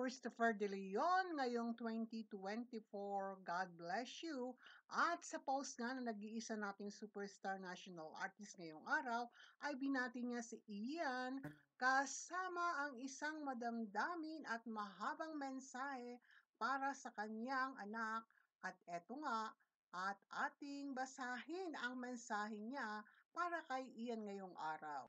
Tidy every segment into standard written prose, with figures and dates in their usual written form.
Christopher De Leon ngayong 2024. God bless you. At sa post nga na nag-iisa nating superstar national artist ngayong araw, ay binati niya si Ian kasama ang isang madamdamin at mahabang mensahe para sa kanyang anak. At eto nga, at ating basahin ang mensahe niya para kay Ian ngayong araw.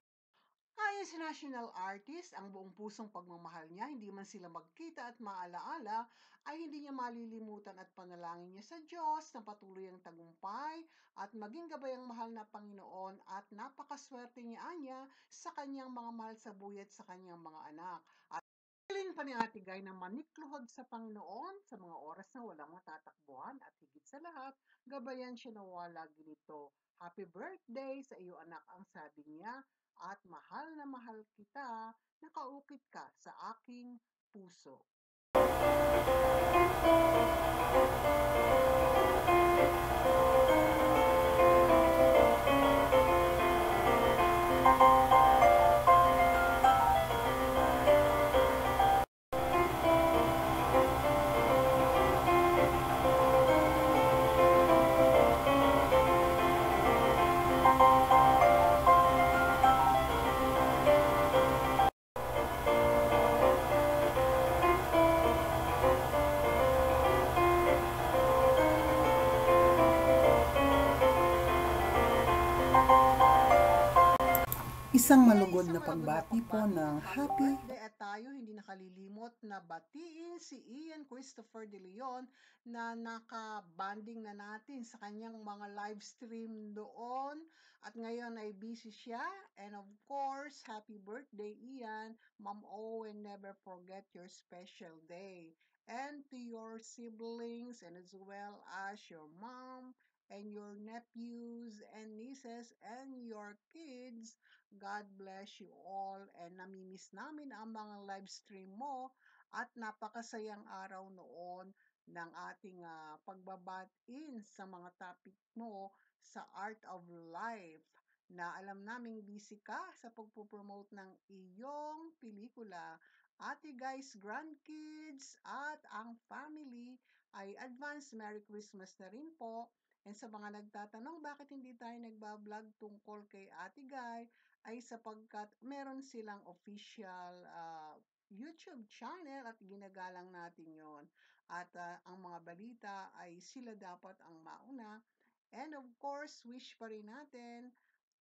Ayon sa national artist, ang buong pusong pagmamahal niya, hindi man sila magkita at maalaala, ay hindi niya malilimutan at panalangin niya sa Diyos na patuloy ang tagumpay at maging gabay ang mahal na Panginoon at napakaswerte niya sa kanyang mga mahal sa buhay at sa kanyang mga anak. At hilin pa ni Ate Guy na manikluhod sa Panginoon sa mga oras na walang matatakbuhan at higit sa lahat, gabayan siya na wala ginito. Happy birthday sa iyo anak, ang sabi niya, at mahal na mahal kita, nakaukit ka sa aking puso. Isang malugod na pagbati po ng happy birthday at tayo hindi nakalilimot na batiin si Ian Christopher De Leon na nakabanding na natin sa kanyang mga live stream doon at ngayon ay busy siya, and of course happy birthday Ian, Ma'am Owen, never forget your special day, and to your siblings and as well as your mom and your nephews and nieces and your kids. God bless you all, and namimiss namin ang mga live stream mo at napakasayang araw noon ng ating pagbabat-in sa mga topic mo sa Art of Life na alam naming busy ka sa pagpupromote ng iyong pelikula. Ate guys, grandkids at ang family ay advance Merry Christmas na rin po. And sa mga nagtatanong bakit hindi tayo nagbablog tungkol kay Ate Guy, ay sapagkat meron silang official YouTube channel at ginagalang natin yon. At ang mga balita ay sila dapat ang mauna. And of course, wish pa rin natin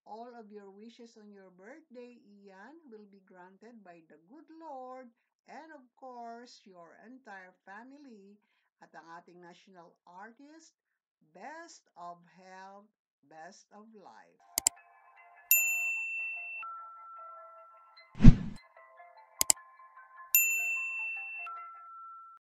all of your wishes on your birthday, Ian, will be granted by the good Lord and of course, your entire family at ang ating national artist, best of health, best of life.